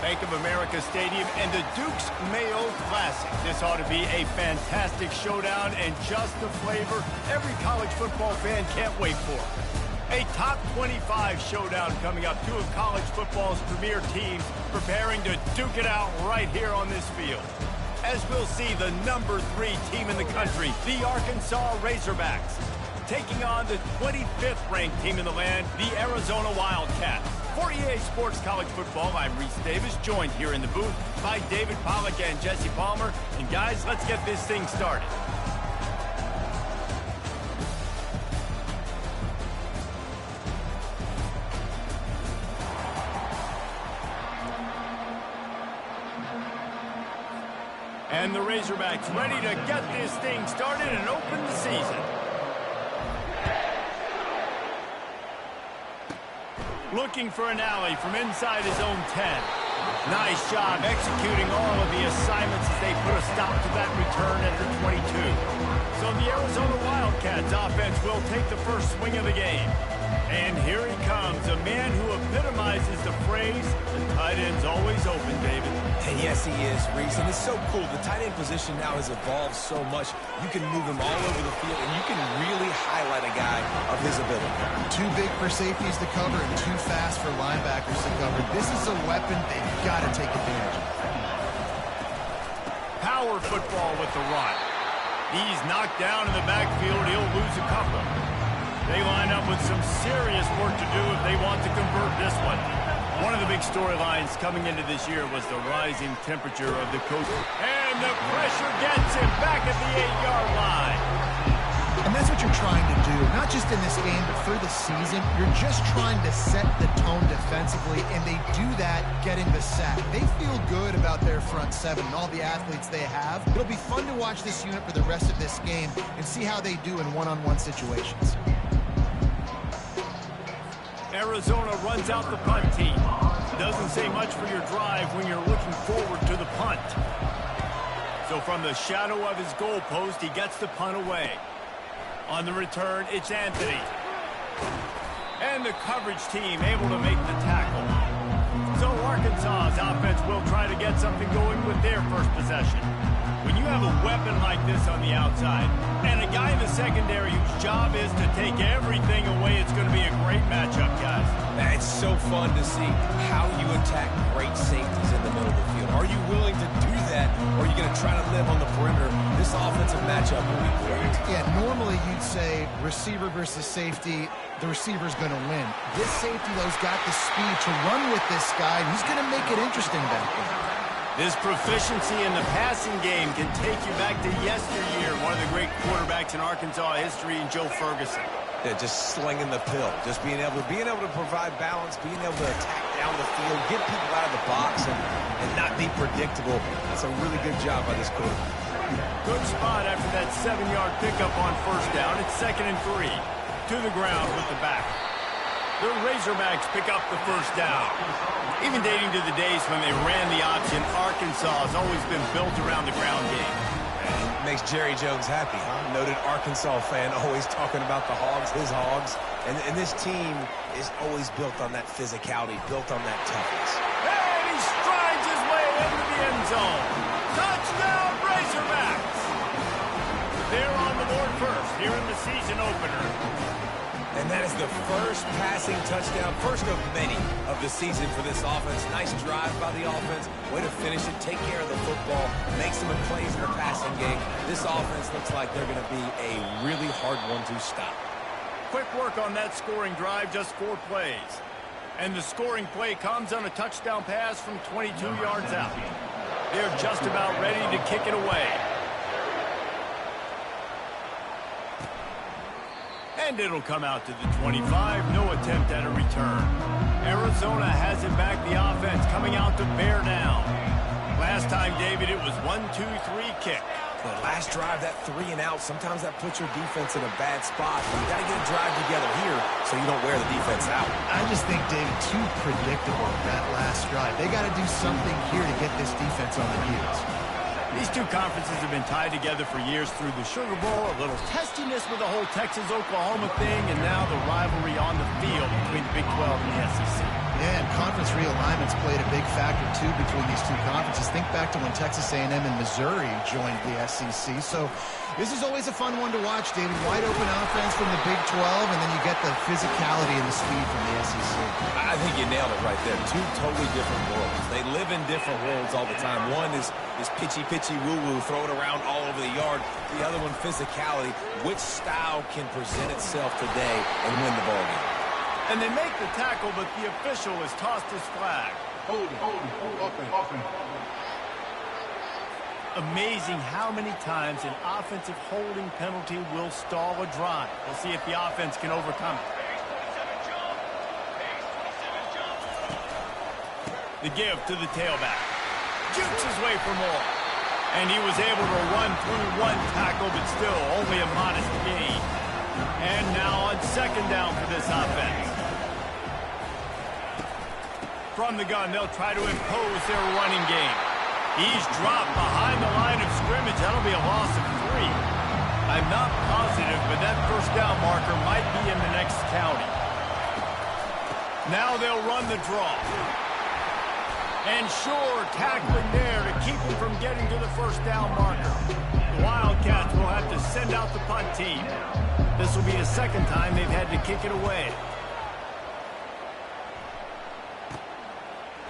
Bank of America Stadium and the Duke's Mayo Classic. This ought to be a fantastic showdown and just the flavor every college football fan can't wait for. A top 25 showdown coming up. Two of college football's premier teams preparing to duke it out right here on this field. As we'll see, the number 3 team in the country, the Arkansas Razorbacks, taking on the 25th ranked team in the land, the Arizona Wildcats. For EA Sports College Football, I'm Reese Davis, joined here in the booth by David Pollack and Jesse Palmer. And guys, let's get this thing started. And the Razorbacks ready to get this thing started and open the season. Looking for an alley from inside his own 10. Nice job executing all of the assignments as they put a stop to that return at the 22. So the Arizona Wildcats offense will take the first swing of the game. And here he comes, a man who epitomizes the phrase, the tight end's always open, David. And yes, he is, Reese, and it's so cool. The tight end position now has evolved so much. You can move him all over the field, and you can really highlight a guy of his ability. Too big for safeties to cover and too fast for linebackers to cover. This is a weapon they've got to take advantage of. Power football with the run. He's knocked down in the backfield. He'll lose a couple. They line up with some serious work to do if they want to convert this one. One of the big storylines coming into this year was the rising temperature of the coach. And the pressure gets him back at the 8-yard line. And that's what you're trying to do, not just in this game, but for the season. You're just trying to set the tone defensively, and they do that getting the sack. They feel good about their front seven and all the athletes they have. It'll be fun to watch this unit for the rest of this game and see how they do in one-on-one situations. Arizona runs out the punt team. Doesn't say much for your drive when you're looking forward to the punt. So from the shadow of his goalpost, he gets the punt away. On the return, it's Anthony. And the coverage team able to make the tackle. So Arkansas's offense will try to get something going with their first possession. When you have a weapon like this on the outside, and a guy in the secondary whose job is to take everything away, it's going to be a great matchup, guys. It's so fun to see how you attack great safeties in the middle of the field. Are you willing to do that, or are you going to try to live on the perimeter? This offensive matchup will be great. Yeah, normally you'd say receiver versus safety, the receiver's going to win. This safety, though, has got the speed to run with this guy, and he's going to make it interesting back there. This proficiency in the passing game can take you back to yesteryear, one of the great quarterbacks in Arkansas history, in Joe Ferguson. Yeah, just slinging the pill, just being able to provide balance, being able to attack down the field, get people out of the box, and not be predictable. That's a really good job by this quarterback. Good spot after that 7-yard pickup on first down. It's 2nd and 3. To the ground with the back. The Razorbacks pick up the first down. Even dating to the days when they ran the option, Arkansas has always been built around the ground game. And it makes Jerry Jones happy, huh? Noted Arkansas fan, always talking about the Hogs, his Hogs. And this team is always built on that physicality, built on that toughness. And he strides his way into the end zone. Touchdown, Razorbacks! They're on the board first here in the season opener. And that is the first passing touchdown, first of many of the season for this offense. Nice drive by the offense. Way to finish it, take care of the football, make some plays in the passing game. This offense looks like they're going to be a really hard one to stop. Quick work on that scoring drive, just 4 plays. And the scoring play comes on a touchdown pass from 22 yards out. They're just about ready to kick it away. And it'll come out to the 25. No attempt at a return. Arizona has it back. The offense coming out to bear down. Last time, David, it was 1-2-3 kick. The last drive, that 3 and out, sometimes that puts your defense in a bad spot. You got to get a drive together here so you don't wear the defense out. I just think, David, too predictable that last drive. They got to do something here to get this defense on the heels. These two conferences have been tied together for years through the Sugar Bowl, a little testiness with the whole Texas-Oklahoma thing, and now the rivalry on the field between the Big 12 and the SEC. Yeah, and conference realignments played a big factor, too, between these two conferences. Think back to when Texas A&M and Missouri joined the SEC. So this is always a fun one to watch, David. Wide open offense from the Big 12, and then you get the physicality and the speed from the SEC. I think you nailed it right there. Two totally different worlds. They live in different worlds all the time. One is pitchy, woo-woo, throw it around all over the yard. The other one, physicality. Which style can present itself today and win the ball game? And they make the tackle, but the official has tossed his flag. Open. Amazing how many times an offensive holding penalty will stall a drive. We'll see if the offense can overcome it. The give to the tailback. Jukes his way for more. And he was able to run through one tackle, but still only a modest gain. And now on second down for this offense. From the gun, they'll try to impose their running game. He's dropped behind the line of scrimmage. That'll be a loss of 3. I'm not positive, but that first down marker might be in the next county. Now they'll run the draw. And sure, tackling there to keep him from getting to the first down marker. The Wildcats will have to send out the punt team. This will be the second time they've had to kick it away.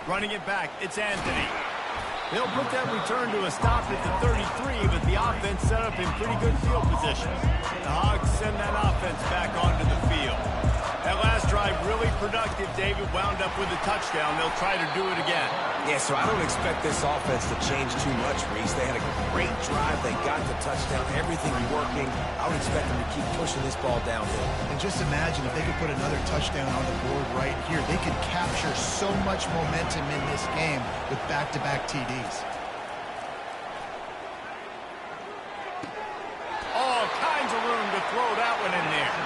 Running it back, it's Anthony. They'll put that return to a stop at the 33, but the offense set up in pretty good field position. The Hogs send that offense back onto the field. That last drive really productive. David wound up with a touchdown. They'll try to do it again. Yeah, so I don't expect this offense to change too much, Reese. They had a great drive. They got the touchdown. Everything working. I would expect them to keep pushing this ball downhill. And just imagine if they could put another touchdown on the board right here. They could capture so much momentum in this game with back-to-back TDs. All kinds of room to throw that one in there.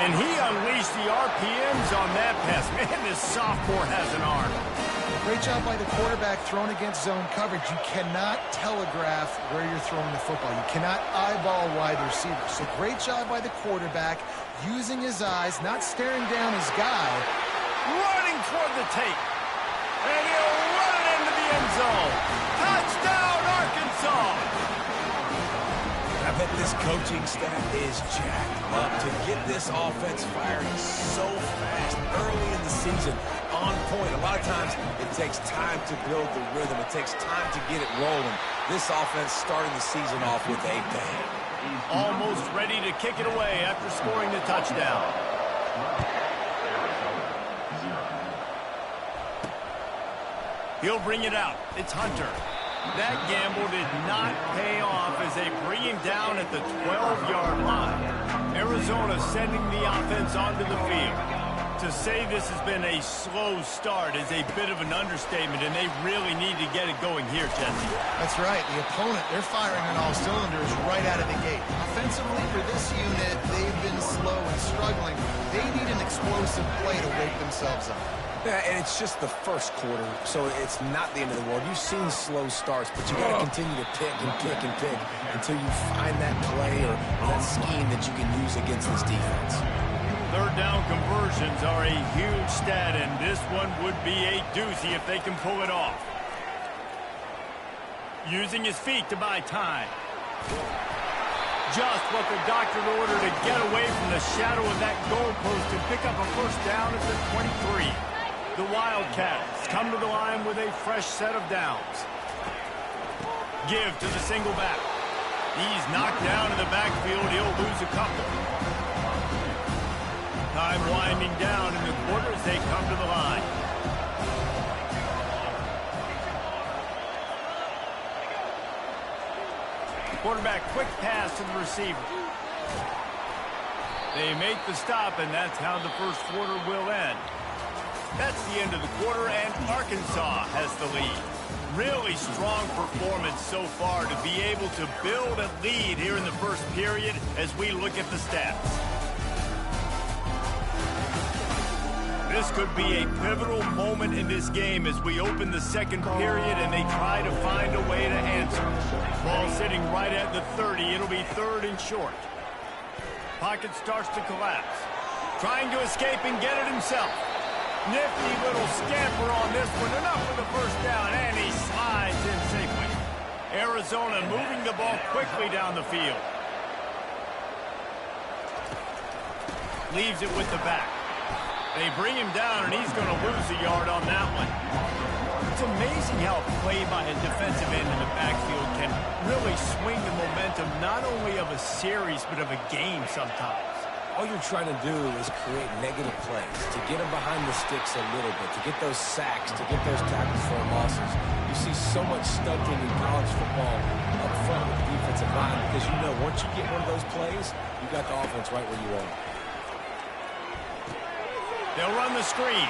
And he unleashed the RPMs on that pass. Man, this sophomore has an arm. Great job by the quarterback thrown against zone coverage. You cannot telegraph where you're throwing the football. You cannot eyeball wide receivers. So great job by the quarterback using his eyes, not staring down his guy. Running toward the tape. And he'll run it into the end zone. Touchdown, Arkansas! I bet this coaching staff is jacked up to get this offense firing so fast early in the season, on point. A lot of times it takes time to build the rhythm. It takes time to get it rolling. This offense starting the season off with a bang. Almost ready to kick it away after scoring the touchdown. He'll bring it out. It's Hunter. That gamble did not pay off as they bring him down at the 12-yard line. Arizona sending the offense onto the field. To say this has been a slow start is a bit of an understatement, and they really need to get it going here, Jesse. That's right. The opponent, they're firing on all cylinders right out of the gate. Offensively, for this unit, they've been slow and struggling. They need an explosive play to wake themselves up. Yeah, and it's just the first quarter, so it's not the end of the world. You've seen slow starts, but you got to continue to pick and pick and pick until you find that play or that scheme that you can use against this defense. Third down conversions are a huge stat, and this one would be a doozy if they can pull it off. Using his feet to buy time. Just what the doctor ordered to get away from the shadow of that goalpost and pick up a first down at the 23. The Wildcats come to the line with a fresh set of downs. Give to the single back. He's knocked down in the backfield. He'll lose a couple. Time winding down in the quarter as they come to the line. Quarterback, quick pass to the receiver. They make the stop, and that's how the first quarter will end. That's the end of the quarter, and Arkansas has the lead. Really strong performance so far to be able to build a lead here in the first period as we look at the stats. This could be a pivotal moment in this game as we open the second period and they try to find a way to answer. Ball sitting right at the 30. It'll be third and short. Pocket starts to collapse. Trying to escape and get it himself. Nifty little scamper on this one. Enough for the first down, and he slides in safely. Arizona moving the ball quickly down the field. Leaves it with the back. They bring him down, and he's going to lose a yard on that one. It's amazing how a play by a defensive end in the backfield can really swing the momentum not only of a series but of a game sometimes. All you're trying to do is create negative plays, to get them behind the sticks a little bit, to get those sacks, to get those tackles for losses. You see so much stunting in college football up front with the defensive line because you know once you get one of those plays, you got the offense right where you want it. They'll run the screen.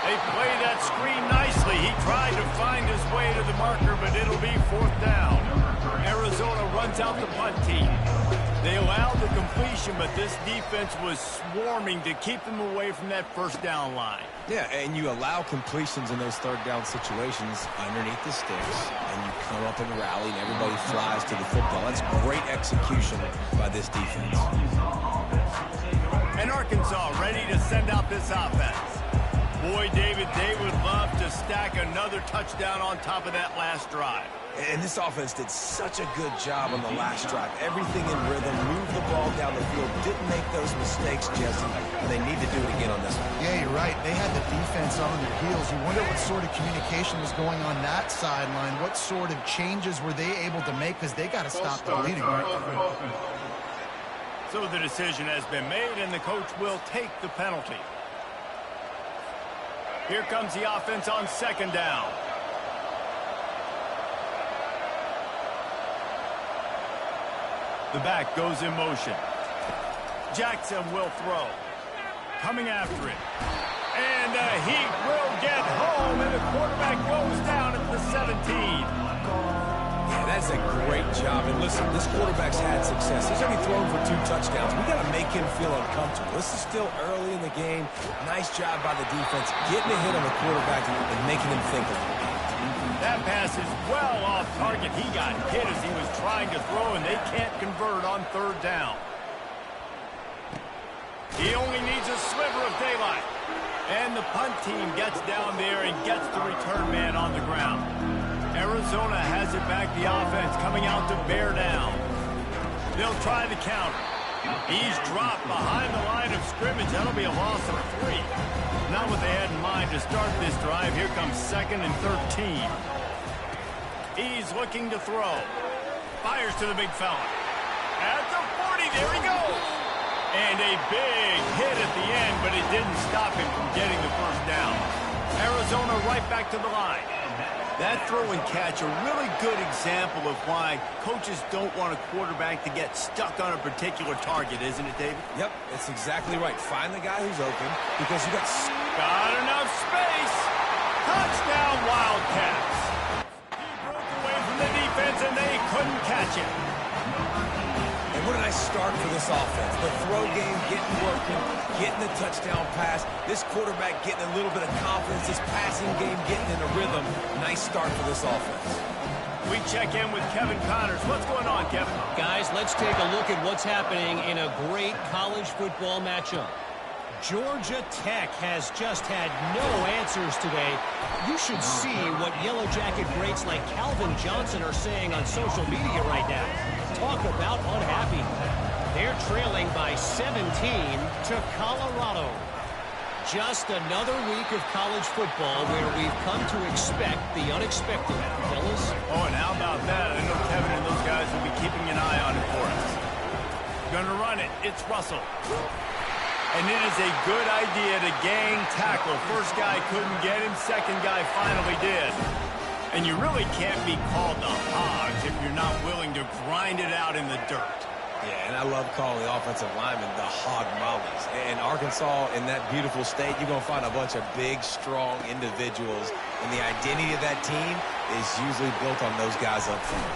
They play that screen nicely. He tried to find his way to the marker, but it'll be 4th down. Arizona runs out the punt team. They allowed the completion, but this defense was swarming to keep them away from that first down line. Yeah, and you allow completions in those 3rd down situations underneath the sticks, and you come up and rally, and everybody flies to the football. That's great execution by this defense. And Arkansas ready to send out this offense. Boy, David, they would love to stack another touchdown on top of that last drive. And this offense did such a good job on the last drive. Everything in rhythm, moved the ball down the field, didn't make those mistakes, Jesse. And they need to do it again on this one. Yeah, you're right. They had the defense on their heels. You wonder what sort of communication was going on that sideline. What sort of changes were they able to make because they got to stop the bleeding. So the decision has been made, and the coach will take the penalty. Here comes the offense on 2nd down. The back goes in motion. Jackson will throw. Coming after it. And he will get home, and the quarterback goes down at the 17. Yeah, that's a great job. And listen, this quarterback's had success. He's already thrown for 2 touchdowns. We got to make him feel uncomfortable. This is still early in the game. Nice job by the defense, getting a hit on the quarterback and making him think a little bit. That pass is well off target. He got hit as he was trying to throw, and they can't convert on 3rd down. He only needs a sliver of daylight. And the punt team gets down there and gets the return man on the ground. Arizona has it back, the offense coming out to bear down. They'll try the counter. He's dropped behind the line of scrimmage. That'll be a loss of 3. Not what they had in mind to start this drive. Here comes 2nd and 13. He's looking to throw. Fires to the big fella. At the 40, there he goes. And a big hit at the end, but it didn't stop him from getting the first down. Arizona right back to the line. That throw and catch, a really good example of why coaches don't want a quarterback to get stuck on a particular target, isn't it, David? Yep, that's exactly right. Find the guy who's open because you got enough space. Touchdown, Wildcats. He broke away from the defense, and they couldn't catch him. And what a nice start for this offense. The throw game getting working, getting the touchdown pass. This quarterback getting a little bit of confidence. This passing game getting in a rhythm. Nice start for this offense. We check in with Kevin Connors. What's going on, Kevin? Guys, let's take a look at what's happening in a great college football matchup. Georgia Tech has just had no answers today. You should see what Yellow Jacket greats like Calvin Johnson are saying on social media right now. Talk about unhappy. They're trailing by 17 to Colorado. Just another week of college football where we've come to expect the unexpected, fellas. Oh, and how about that? I know Kevin and those guys will be keeping an eye on it for us. Gonna run it. It's Russell. And it is a good idea to gang tackle. First guy couldn't get him. Second guy finally did. And you really can't be called the Hogs if you're not willing to grind it out in the dirt. Yeah, and I love calling the offensive linemen the hog mollies. And Arkansas, in that beautiful state, you're going to find a bunch of big, strong individuals. And the identity of that team is usually built on those guys up front.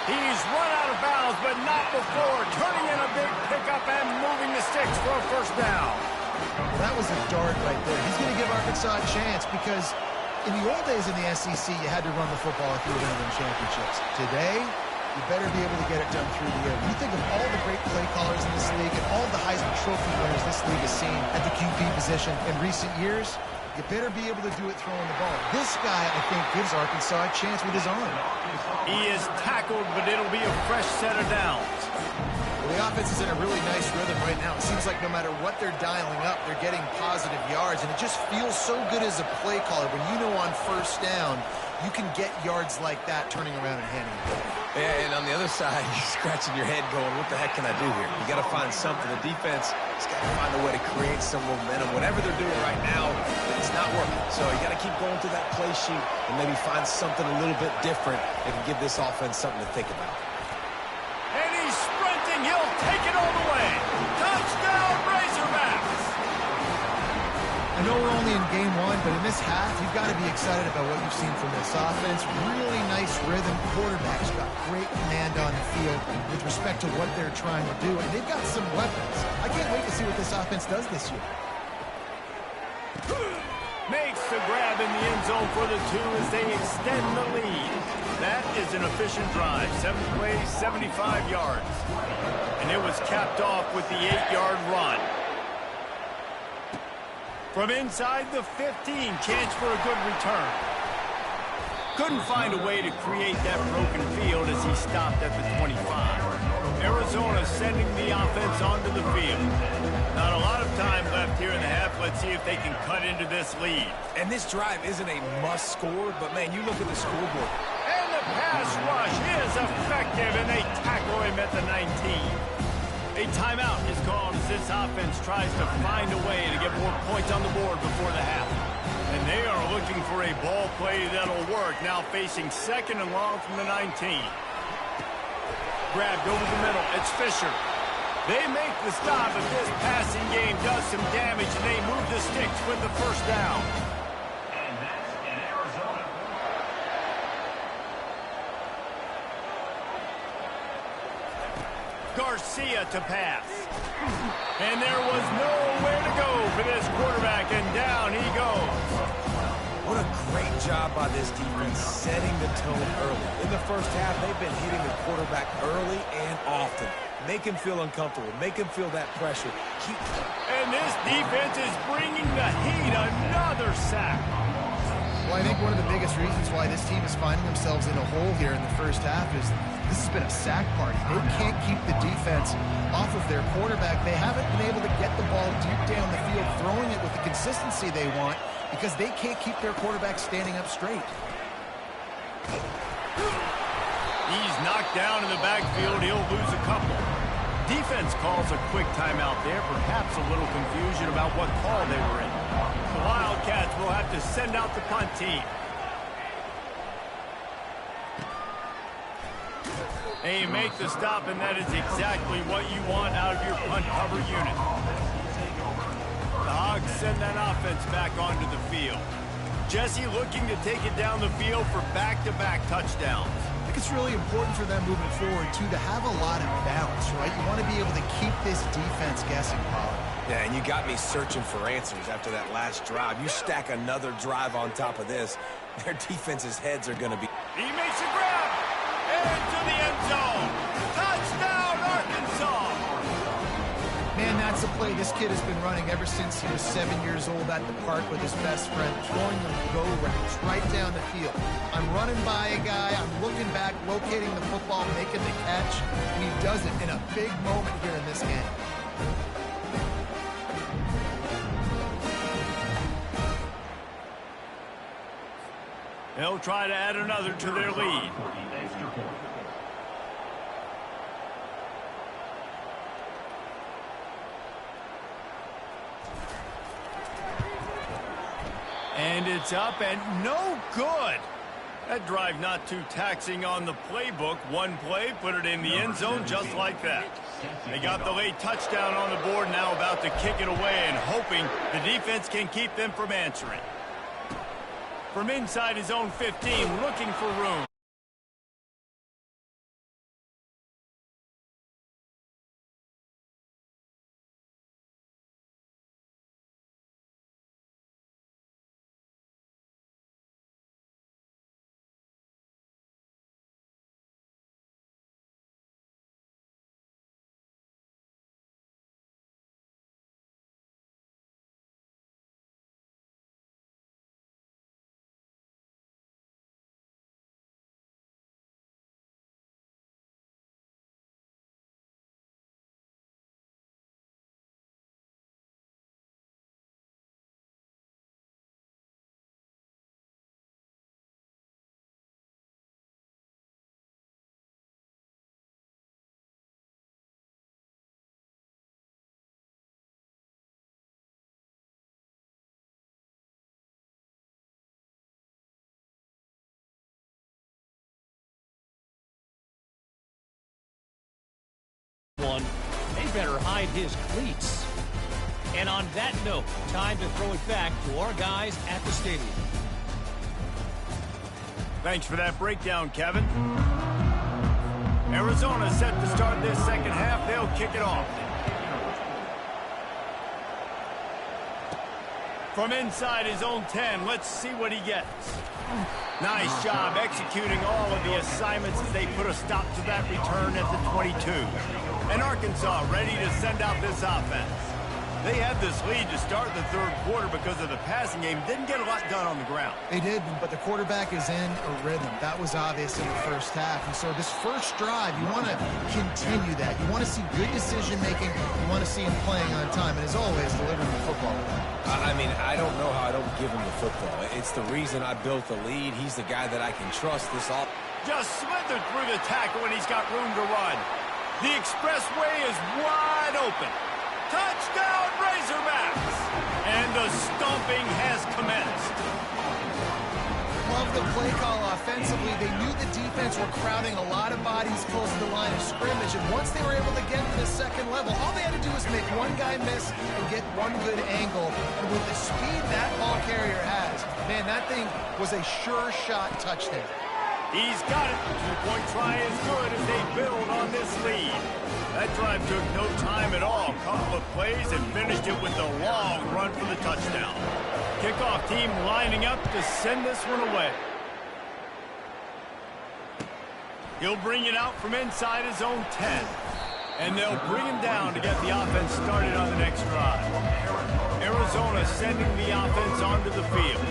He's run out of bounds, but not before. Turning in a big pickup and moving the sticks for a first down. Well, that was a dart right there. He's going to give Arkansas a chance because in the old days in the SEC, you had to run the football if you were going to win championships. Today, you better be able to get it done through the air. When you think of all the great play callers in this league and all the Heisman Trophy winners this league has seen at the QB position in recent years, you better be able to do it throwing the ball. This guy, I think, gives Arkansas a chance with his arm. He is tackled, but it'll be a fresh set of downs. Well, the offense is in a really nice rhythm right now. It seems like no matter what they're dialing up, they're getting positive yards, and it just feels so good as a play caller when you know on first down you can get yards like that turning around and handing it over. Yeah, and on the other side, you're scratching your head going, what the heck can I do here? You got to find something. The defense has got to find a way to create some momentum. Whatever they're doing right now, it's not working. So you got to keep going through that play sheet and maybe find something a little bit different that can give this offense something to think about. And he's sprinting. He'll take it all the way. Touchdown, Razorbacks! I know we're only in game one, but in this half, you've got to be excited about what you've seen from this offense. Really nice rhythm. Quarterback's got great command on the field with respect to what they're trying to do, and they've got some weapons. I can't wait to see what this offense does this year. Makes the grab in the end zone for the 2 as they extend the lead. That is an efficient drive. 7 plays, 75 yards. And it was capped off with the 8-yard run. From inside the 15, chance for a good return. Couldn't find a way to create that broken field as he stopped at the 25. Arizona sending the offense onto the field. Not a lot of time left here in the half. Let's see if they can cut into this lead. And this drive isn't a must score, but, man, you look at the scoreboard. And the pass rush is effective, and they tackle him at the 19. A timeout is called as this offense tries to find a way to get more points on the board before the half. And they are looking for a ball play that'll work, now facing 2nd and long from the 19. Grabbed over the middle. It's Fisher. They make the stop, but this passing game does some damage, and they move the sticks with the first down. And that's in Arizona. Garcia to pass. And there was nowhere to go for this quarterback, and down he goes. What a great job by this defense setting the tone early. In the first half, they've been hitting the quarterback early and often. Make him feel uncomfortable. Make him feel that pressure. And this defense is bringing the heat. Another sack. Well, I think one of the biggest reasons why this team is finding themselves in a hole here in the first half is this has been a sack party. They can't keep the defense off of their quarterback. They haven't been able to get the ball deep down the field, throwing it with the consistency they want because they can't keep their quarterback standing up straight. He's knocked down in the backfield. He'll lose a couple. Defense calls a quick timeout there. Perhaps a little confusion about what call they were in. The Wildcats will have to send out the punt team. And you make the stop, and that is exactly what you want out of your punt cover unit. The Hogs send that offense back onto the field. Jesse looking to take it down the field for back-to-back touchdowns. I think it's really important for them moving forward, too, to have a lot of balance, right? You want to be able to keep this defense guessing, Pollard. Yeah, and you got me searching for answers after that last drive. You stack another drive on top of this, their defense's heads are going to be... He makes a grab! Into the end zone! Touchdown, Arkansas! Man, that's a play this kid has been running ever since he was 7 years old at the park with his best friend, throwing them go routes right down the field. I'm running by a guy, I'm looking back, locating the football, making the catch, and he does it in a big moment here in this game. They'll try to add another to their lead. And it's up and no good. That drive not too taxing on the playbook. One play, put it in the end zone just like that. They got the late touchdown on the board, now about to kick it away and hoping the defense can keep them from answering. From inside his own 15, looking for room. one, they better hide his cleats. And on that note, time to throw it back to our guys at the stadium. Thanks for that breakdown, Kevin. Arizona set to start this second half. They'll kick it off. From inside his own 10, let's see what he gets. Nice job executing all of the assignments as they put a stop to that return at the 22. And Arkansas ready to send out this offense. They had this lead to start the third quarter because of the passing game. Didn't get a lot done on the ground. They did, but the quarterback is in a rhythm. That was obvious in the first half. And so this first drive, you want to continue that. You want to see good decision-making. You want to see him playing on time. And as always, delivering the football. I mean, I don't know how I don't give him the football. It's the reason I built the lead. He's the guy that I can trust this off. Just slithered through the tackle when he's got room to run. The expressway is wide open. Touchdown, Razorbacks! And the stomping has commenced. Love the play call offensively. They knew the defense were crowding a lot of bodies close to the line of scrimmage, and once they were able to get to the second level, all they had to do was make one guy miss and get one good angle. And with the speed that ball carrier has, man, that thing was a sure shot touchdown. He's got it. Two-point try is good as they build on this lead. That drive took no time at all. Couple of plays and finished it with a long run for the touchdown. Kickoff team lining up to send this one away. He'll bring it out from inside his own 10. And they'll bring him down to get the offense started on the next drive. Arizona sending the offense onto the field.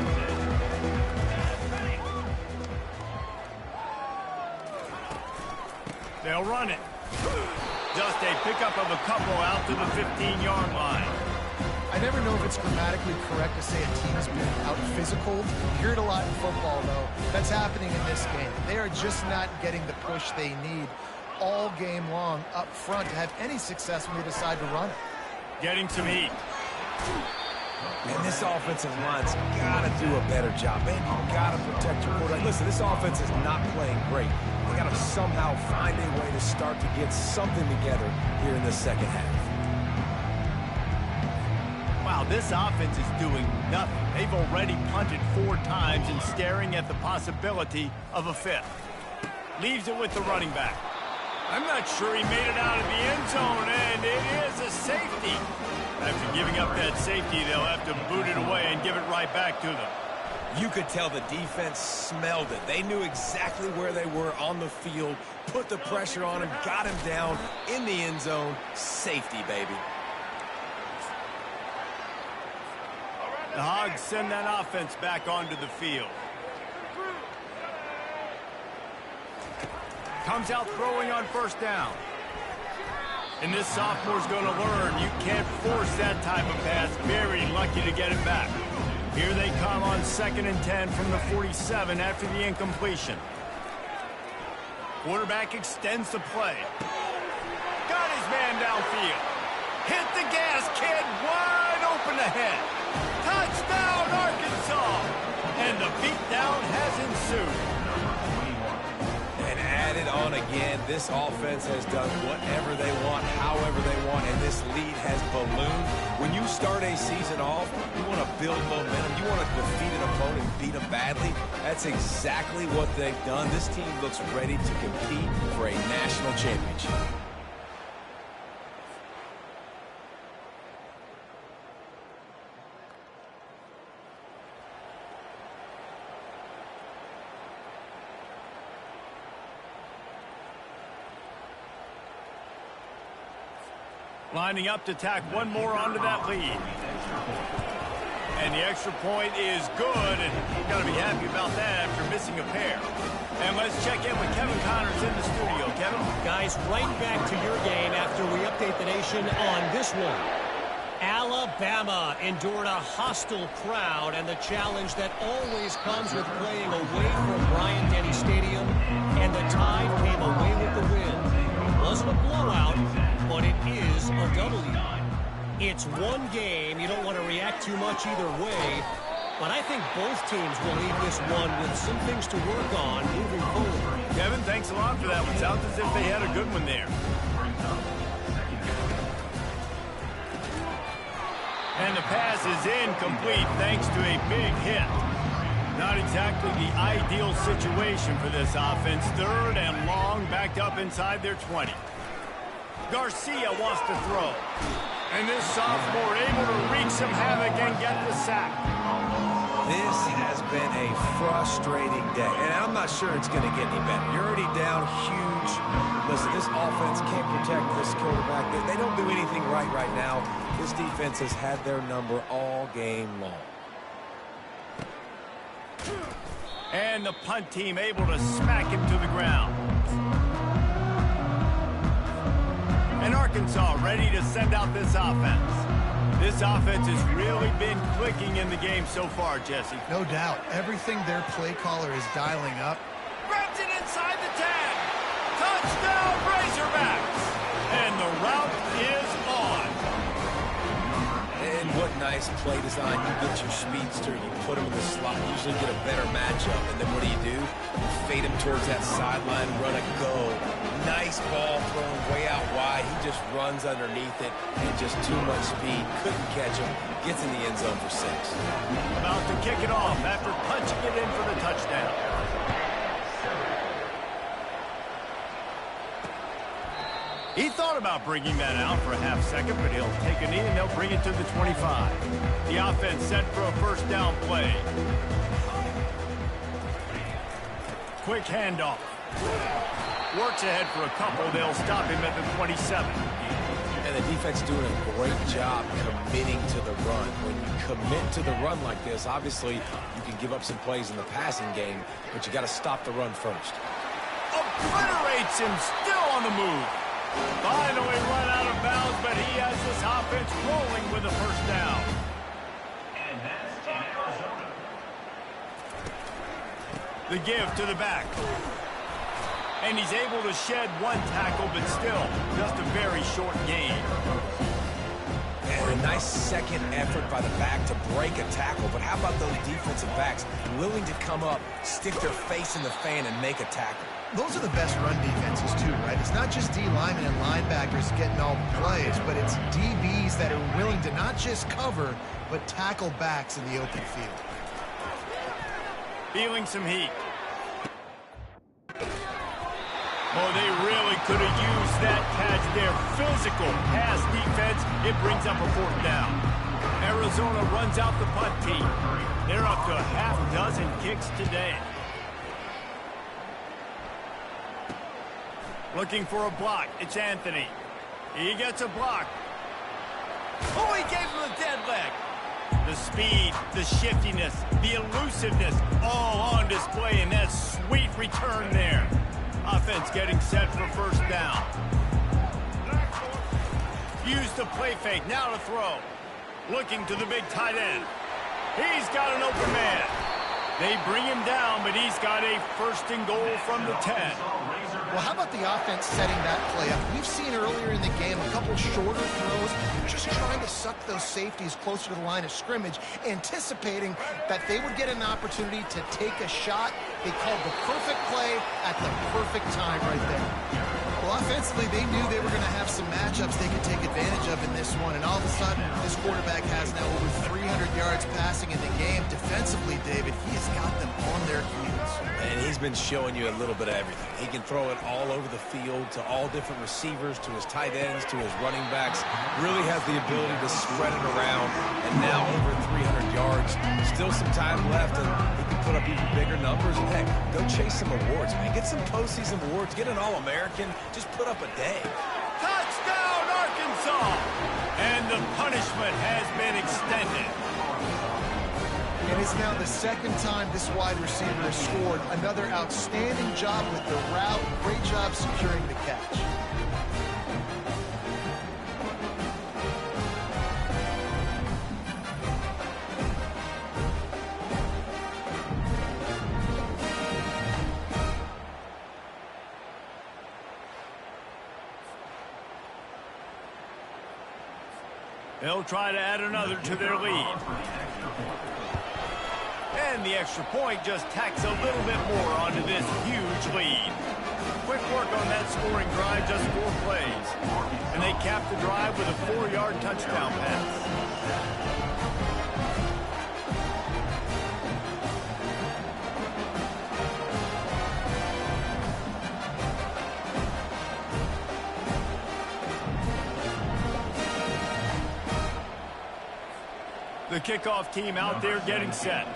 They'll run it. Just a pickup of a couple out to the 15-yard line. I never know if it's grammatically correct to say a team's been out physical. You hear it a lot in football, though. That's happening in this game. They are just not getting the push they need all game long up front to have any success when they decide to run it. Getting some heat. And this offensive line's got to do a better job. Man, you got to protect your quarterback. Listen, this offense is not playing great. They got to somehow find a way to start to get something together here in the second half. Wow, this offense is doing nothing. They've already punted 4 times and staring at the possibility of a 5th. Leaves it with the running back. I'm not sure he made it out of the end zone, and it is a safety. After giving up that safety, they'll have to boot it away and give it right back to them. You could tell the defense smelled it. They knew exactly where they were on the field, put the pressure on him, got him down in the end zone. Safety, baby. The Hogs send that offense back onto the field. Comes out throwing on first down. And this sophomore's going to learn you can't force that type of pass. Very lucky to get it back. Here they come on 2nd and 10 from the 47 after the incompletion. Quarterback extends the play. Got his man downfield. Hit the gas, kid. Wide open ahead. Touchdown, Arkansas. And the beatdown has ensued. And added on again, this offense has done whatever they want, however they want, and this lead has ballooned. When you start a season off, you want to build momentum. You want to defeat an opponent and beat them badly. That's exactly what they've done. This team looks ready to compete for a national championship. Lining up to tack one more onto that lead. And the extra point is good, and you've got to be happy about that after missing a pair. And let's check in with Kevin Connors in the studio. Kevin? Guys, right back to your game after we update the nation on this one. Alabama endured a hostile crowd and the challenge that always comes with playing away from Bryant-Denny Stadium, and the Tide came away with the win. It wasn't a blowout, but it is a W. It's one game. You don't want to react too much either way, but I think both teams will leave this one with some things to work on moving forward. Kevin, thanks a lot for that one. Sounds as if they had a good one there. And the pass is incomplete thanks to a big hit. Not exactly the ideal situation for this offense. 3rd and long, backed up inside their 20. Garcia wants to throw. And this sophomore able to wreak some havoc and get the sack. This has been a frustrating day, and I'm not sure it's going to get any better. You're already down huge. Listen, this offense can't protect this quarterback. They don't do anything right now. This defense has had their number all game long. And the punt team able to smack him to the ground. And Arkansas ready to send out this offense. This offense has really been clicking in the game so far, Jesse. No doubt. Everything their play caller is dialing up. Grabs it inside the 10. Touchdown, Razorbacks. And the route is on. And what nice play design. You get your speedster, you put him in the slot, usually get a better matchup. And then what do? You fade him towards that sideline, run a go. Nice ball thrown way out wide. He just runs underneath it and just too much speed. Couldn't catch him. Gets in the end zone for 6. About to kick it off after punching it in for the touchdown. He thought about bringing that out for a half second, but he'll take a knee and they'll bring it to the 25. The offense set for a 1st down play. Quick handoff. Works ahead for a couple. They'll stop him at the 27. And the defense doing a great job committing to the run. When you commit to the run like this, obviously you can give up some plays in the passing game, but you got to stop the run first. Obliterates him, still on the move. Finally run out of bounds, but he has this offense rolling with a 1st down. And that's in Arizona. The give to the back. And he's able to shed 1 tackle, but still just a very short gain. And a nice second effort by the back to break a tackle. But how about those defensive backs willing to come up, stick their face in the fan, and make a tackle? Those are the best run defenses too, right? It's not just D linemen and linebackers getting all the plays, but it's DBs that are willing to not just cover, but tackle backs in the open field. Feeling some heat. Oh, they really could have used that catch there. Physical pass defense. It brings up a 4th down. Arizona runs out the punt team. They're up to a half dozen kicks today. Looking for a block. It's Anthony. He gets a block. Oh, he gave him a dead leg. The speed, the shiftiness, the elusiveness, all on display in that sweet return there. Offense getting set for 1st down. Use the play fake, now to throw. Looking to the big tight end. He's got an open man. They bring him down, but he's got a 1st and goal from the 10. Well, how about the offense setting that play up? We've seen earlier in the game a couple shorter throws, just trying to suck those safeties closer to the line of scrimmage, anticipating that they would get an opportunity to take a shot. They called the perfect play at the perfect time right there. Well, offensively, they knew they were going to have some matchups they could take advantage of in this one, and all of a sudden, this quarterback has now over 300 yards passing in the game. Defensively, David, he has got them on their heels. And he's been showing you a little bit of everything. He can throw it all over the field to all different receivers, to his tight ends, to his running backs. Really has the ability to spread it around, and now over 300 yards. Still some time left, and he can put up even bigger numbers. And heck, go chase some awards, man. Get some postseason awards. Get an All-American. Just put up a day. Touchdown, Arkansas! And the punishment has been extended. It is now the 2nd time this wide receiver has scored. Another outstanding job with the route. Great job securing the catch. They'll try to add another to their lead. And And the extra point just tacks a little bit more onto this huge lead. Quick work on that scoring drive, just 4 plays. And they cap the drive with a 4-yard touchdown pass. The kickoff team out there getting set.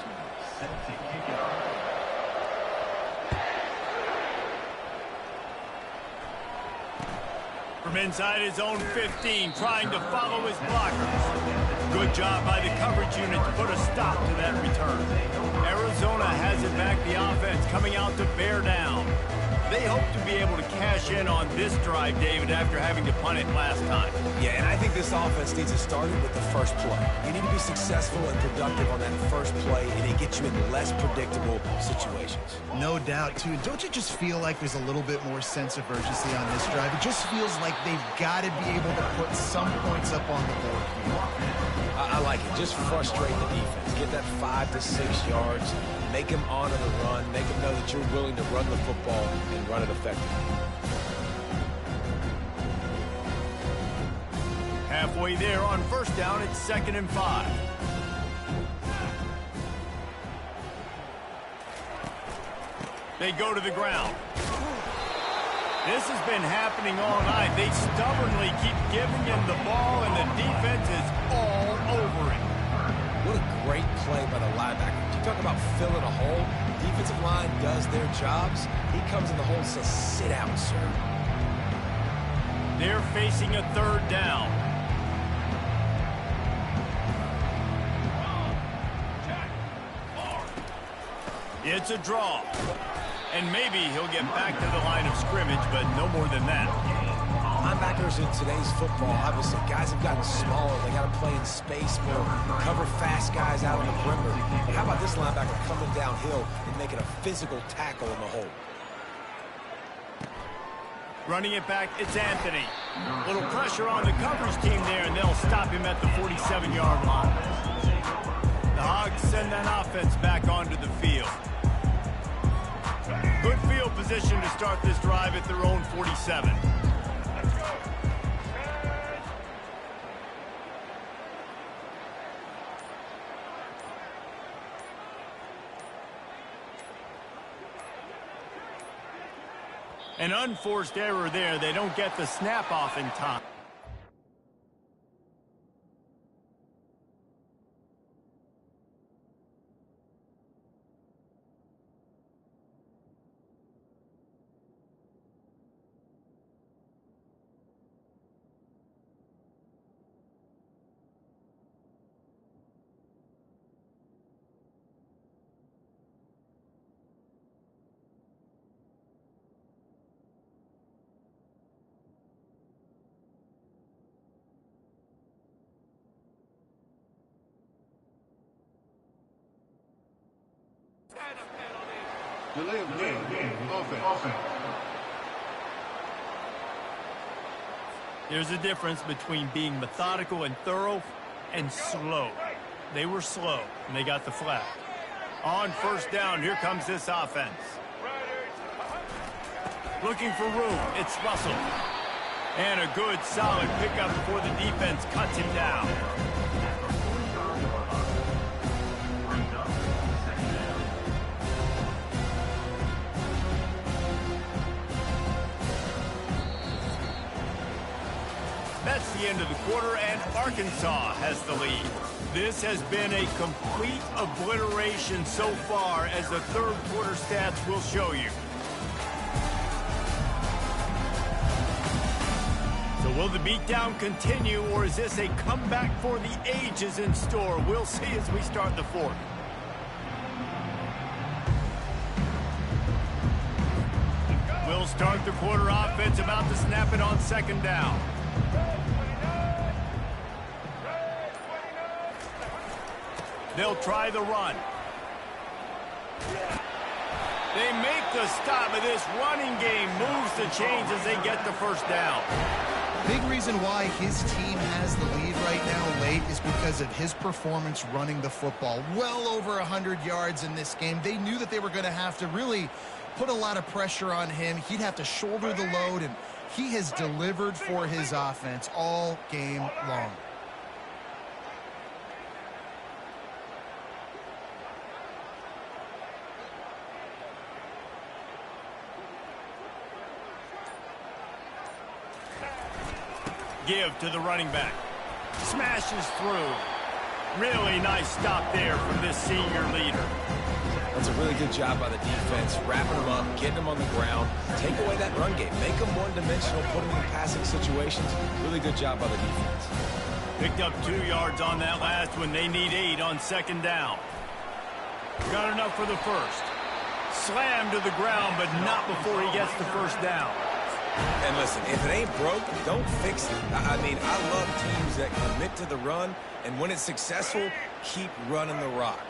From inside his own 15, trying to follow his blockers. Good job by the coverage unit to put a stop to that return. Arizona has it back, the offense coming out to bear down. They hope to be able to cash in on this drive, David, after having to punt it last time. Yeah, and I think this offense needs to start it with the first play. You need to be successful and productive on that first play, and it gets you in less predictable situations. No doubt, too. Don't you just feel like there's a little bit more sense of urgency on this drive? It just feels like they've got to be able to put some points up on the board here. I like it. Just frustrate the defense. Get that 5 to 6 yards. Make them honor the run. Make them know that you're willing to run the football and run it effectively. Halfway there on first down, it's 2nd and 5. They go to the ground. This has been happening all night. They stubbornly keep giving him the ball, and the defense is all over it. What a great play by the linebacker. You talk about filling a hole. Defensive line does their jobs. He comes in the hole and says, sit down, sir. They're facing a 3rd down. It's a draw. And maybe he'll get back to the line of scrimmage, but no more than that. Linebackers in today's football, obviously, guys have gotten smaller. They got to play in space more, cover fast guys out on the perimeter. But how about this linebacker coming downhill and making a physical tackle in the hole? Running it back, it's Anthony. Little pressure on the coverage team there, and they'll stop him at the 47-yard line. The Hogs send that offense back onto the field. Good field position to start this drive at their own 47. An unforced error there. They don't get the snap off in time. Delay of game. Offense. There's a difference between being methodical and thorough and slow. They were slow, and they got the flag. On first down, here comes this offense. Looking for room, it's Russell. And a good, solid pickup before the defense cuts him down. That's the end of the quarter, and Arkansas has the lead. This has been a complete obliteration so far, as the third quarter stats will show you. So will the beatdown continue, or is this a comeback for the ages in store? We'll see as we start the fourth. We'll start the quarter offense, about to snap it on second down. They'll try the run. They make the stop, but this running game moves the chains as they get the first down. Big reason why his team has the lead right now late is because of his performance running the football. Well over 100 yards in this game. They knew that they were going to have to really put a lot of pressure on him. He'd have to shoulder the load, and he has delivered for his offense all game long. Give to the running back. Smashes through. Really nice stop there from this senior leader. That's a really good job by the defense, wrapping them up, getting them on the ground, take away that run game, make them one-dimensional, put them in passing situations. Really good job by the defense. Picked up 2 yards on that last one. They need 8 on second down. Got enough for the first. Slammed to the ground, but not before he gets the first down. And listen, if it ain't broke, don't fix it. I mean, I love teams that commit to the run, and when it's successful, keep running the rock.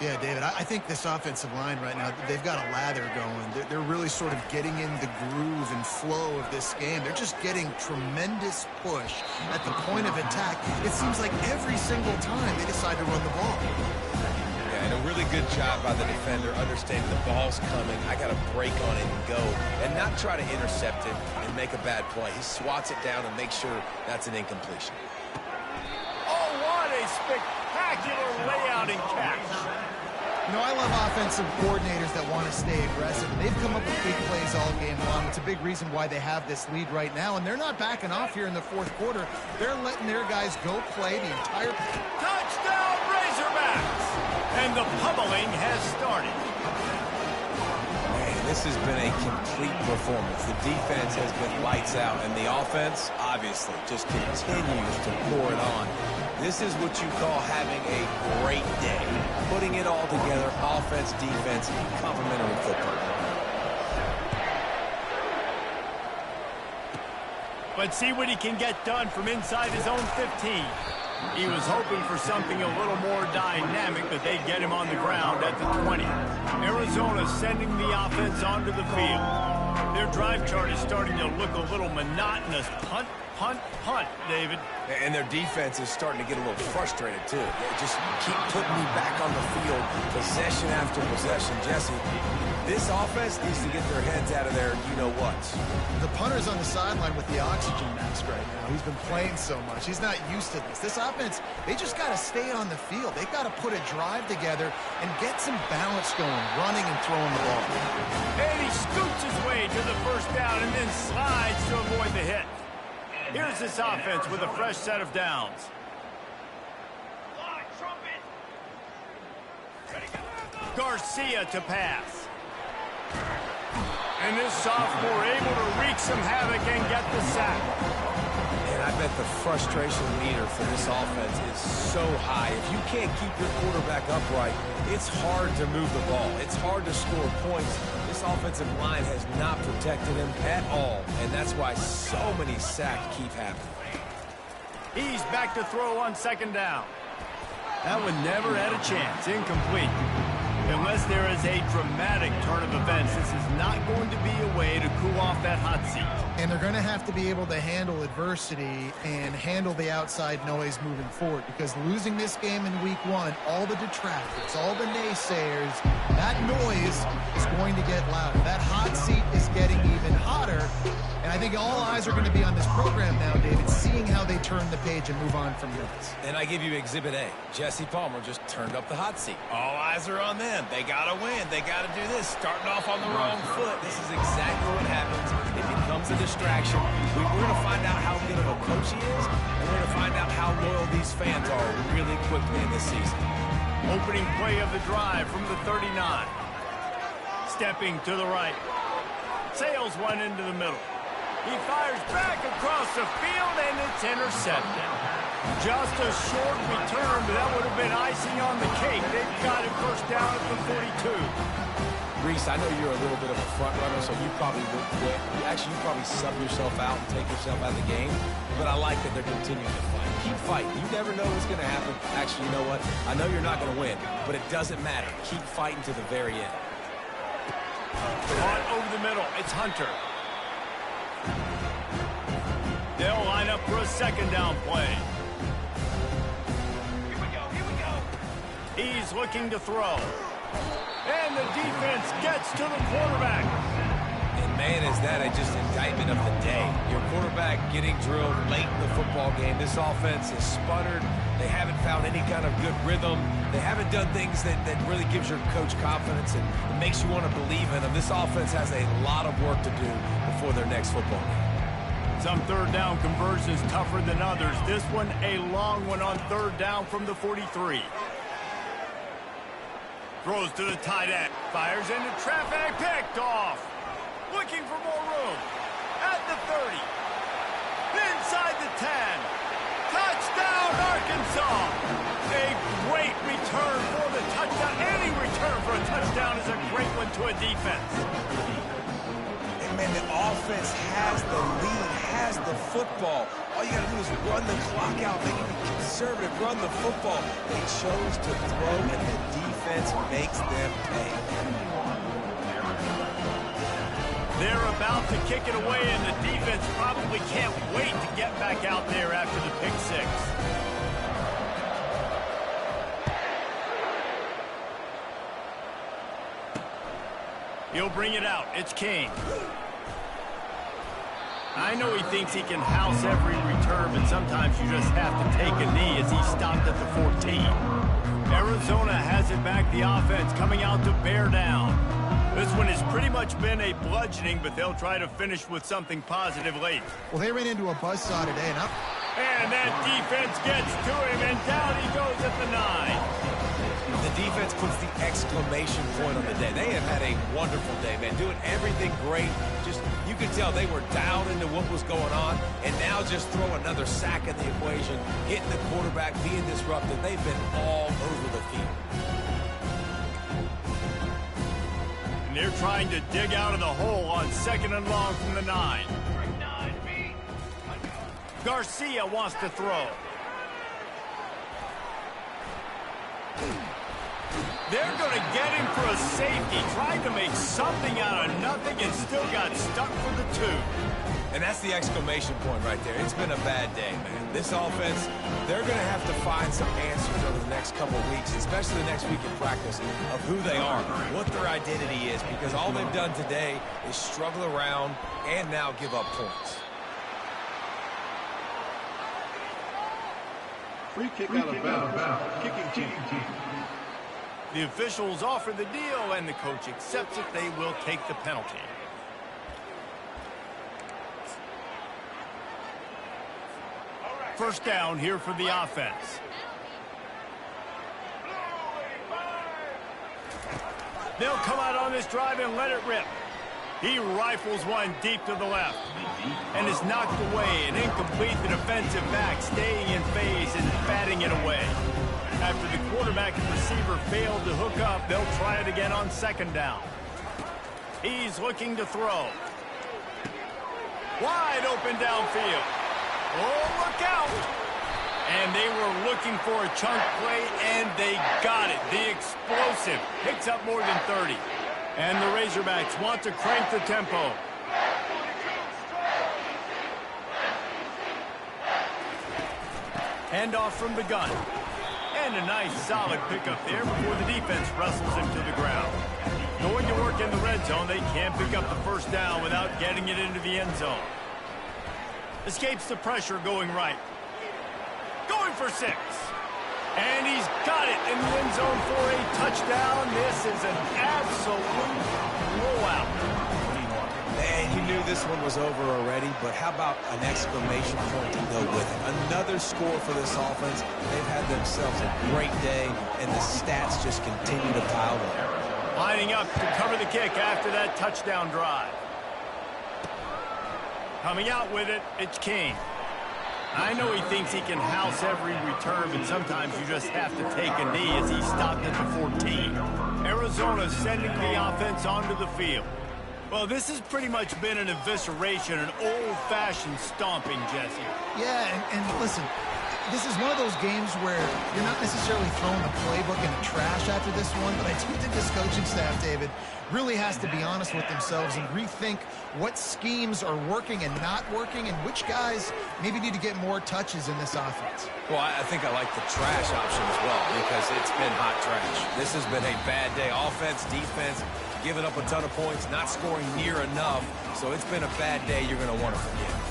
Yeah, David, I think this offensive line right now, they've got a lather going. They're really sort of getting in the groove and flow of this game. They're just getting tremendous push at the point of attack. It seems like every single time they decide to run the ball. Yeah, and a really good job by the defender, understanding the ball's coming. I got to break on it and go, and not try to intercept it and make a bad play. He swats it down and makes sure that's an incompletion. Oh, what a spectacular layout and catch. You know, I love offensive coordinators that want to stay aggressive. They've come up with big plays all game long. It's a big reason why they have this lead right now, and they're not backing off here in the fourth quarter. They're letting their guys go play the entire... Touchdown, Razorbacks! And the pummeling has started. Man, this has been a complete performance. The defense has been lights out, and the offense, obviously, just continues to pour it on. This is what you call having a great day. Putting it all together, offense, defense, complementary football. Let's see what he can get done from inside his own 15. He was hoping for something a little more dynamic, but they get him on the ground at the 20. Arizona sending the offense onto the field. Their drive chart is starting to look a little monotonous. Punt, punt, punt, David. And their defense is starting to get a little frustrated, too. They just keep putting me back on the field, possession after possession. Jesse, this offense needs to get their heads out of there, you-know-what. The punter's on the sideline with the oxygen mask right now. He's been playing so much. He's not used to this. This offense, they just got to stay on the field. They've got to put a drive together and get some balance going, running and throwing the ball. And he scoots his way to the first down and then slides to avoid the hit. Here's this offense with a fresh set of downs. Garcia to pass. And this sophomore able to wreak some havoc and get the sack. And I bet the frustration meter for this offense is so high. If you can't keep your quarterback upright, it's hard to move the ball. It's hard to score points. This offensive line has not protected him at all, and that's why so many sacks keep happening. He's back to throw on second down. That one never had a chance. Incomplete. Unless there is a dramatic turn of events, this is not going to be a way to cool off that hot seat. And they're going to have to be able to handle adversity and handle the outside noise moving forward, because losing this game in week 1, all the detractors, all the naysayers, that noise is going to get louder. That hot seat is getting even hotter. And I think all eyes are going to be on this program now, David, seeing how they turn the page and move on from this. And I give you Exhibit A. Jesse Palmer just turned up the hot seat. All eyes are on them. They got to win. They got to do this. Starting off on the wrong foot. This is exactly what happens. It becomes a distraction. We're going to find out how good of a coach he is, and we're going to find out how loyal these fans are really quickly in this season. Opening play of the drive from the 39. Stepping to the right. Sails one into the middle. He fires back across the field, and it's intercepted. Just a short return, but that would have been icing on the cake. They've got it first down at the 42. Reese, I know you're a little bit of a front runner, so you probably would quit. Actually, you probably sub yourself out and take yourself out of the game. But I like that they're continuing to fight. Keep fighting. You never know what's going to happen. Actually, you know what? I know you're not going to win, but it doesn't matter. Keep fighting to the very end. On over the middle. It's Hunter. They'll line for a second down play. Here we go. He's looking to throw. And the defense gets to the quarterback. And man, is that just indictment of the day. Your quarterback getting drilled late in the football game. This offense is sputtered. They haven't found any kind of good rhythm. They haven't done things that really gives your coach confidence and it makes you want to believe in them. This offense has a lot of work to do before their next football game. Some third down conversions tougher than others. This one, a long one on third down from the 43. Throws to the tight end. Fires into traffic. Picked off. Looking for more room. At the 30. Inside the 10. Touchdown, Arkansas. A great return for the touchdown. Any return for a touchdown is a great one to a defense. And man, the offense has the lead, has the football. All you got to do is run the clock out, make it be conservative, run the football. They chose to throw, and the defense makes them pay. They're about to kick it away, and the defense probably can't wait to get back out there after the pick six. He'll bring it out. It's King. I know he thinks he can house every return, but sometimes you just have to take a knee as he stopped at the 14. Arizona has it back, the offense coming out to bear down. This one has pretty much been a bludgeoning, but they'll try to finish with something positive late. Well, they ran into a buzzsaw today, and that defense gets to him, and down he goes at the 9. The defense puts the exclamation point on the day. They have had a wonderful day, man. Doing everything great. Just, you could tell they were dialed into what was going on, and now just throw another sack in the equation, hitting the quarterback, being disruptive. They've been all over the field. And they're trying to dig out of the hole on second and long from the 9. Garcia wants to throw. They're going to get him for a safety. Tried to make something out of nothing and still got stuck for the 2. And that's the exclamation point right there. It's been a bad day, man. This offense, they're going to have to find some answers over the next couple of weeks, especially the next week in practice, of who they are, what their identity is, because all they've done today is struggle around and now give up points. Free kick out of bounds. Kicking team. The officials offer the deal, and the coach accepts it. They will take the penalty. First down here for the offense. They'll come out on this drive and let it rip. He rifles one deep to the left and is knocked away. An incomplete, the defensive back staying in phase and batting it away. After the quarterback and receiver failed to hook up, they'll try it again on second down. He's looking to throw. Wide open downfield. Oh, look out. And they were looking for a chunk play, and they got it. The explosive picks up more than 30. And the Razorbacks want to crank the tempo. Handoff from the gun. And a nice solid pickup there before the defense wrestles him to the ground. Going to work in the red zone, they can't pick up the first down without getting it into the end zone. Escapes the pressure going right. Going for 6. And he's got it in the end zone for a touchdown. This is an absolute blowout. Man, you knew this one was over already, but how about an exclamation point to go with it? Another score for this offense. They've had themselves a great day, and the stats just continue to pile up. Lining up to cover the kick after that touchdown drive. Coming out with it, it's King. I know he thinks he can house every return, but sometimes you just have to take a knee as he stopped at the 14. Arizona sending the offense onto the field. Well, this has pretty much been an evisceration, an old-fashioned stomping, Jesse. Yeah, and listen, this is one of those games where you're not necessarily throwing the playbook in the trash after this one, but I do think this coaching staff, David, really has to be honest with themselves and rethink what schemes are working and not working and which guys maybe need to get more touches in this offense. Well, I think I like the trash option as well because it's been hot trash. This has been a bad day. Offense, defense, giving up a ton of points, not scoring near enough. So it's been a bad day you're going to want to forget.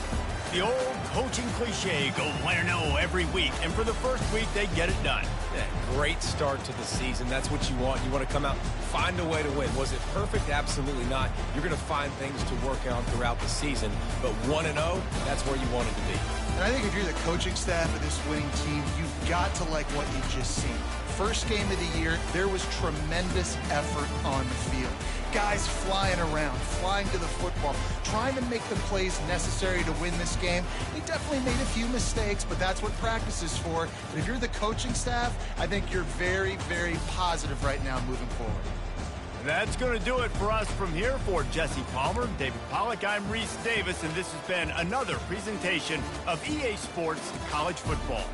The old coaching cliche, go win or no every week. And for the first week, they get it done. Yeah, great start to the season. That's what you want. You want to come out, find a way to win. Was it perfect? Absolutely not. You're going to find things to work on throughout the season. But 1-0, that's where you want it to be. And I think if you're the coaching staff of this winning team, you've got to like what you've just seen. First game of the year, there was tremendous effort on the field. Guys flying around, flying to the football, trying to make the plays necessary to win this game. They definitely made a few mistakes, but that's what practice is for. But if you're the coaching staff, I think you're very, very positive right now moving forward. That's going to do it for us from here. For Jesse Palmer, David Pollack, I'm Reese Davis, and this has been another presentation of EA Sports College Football.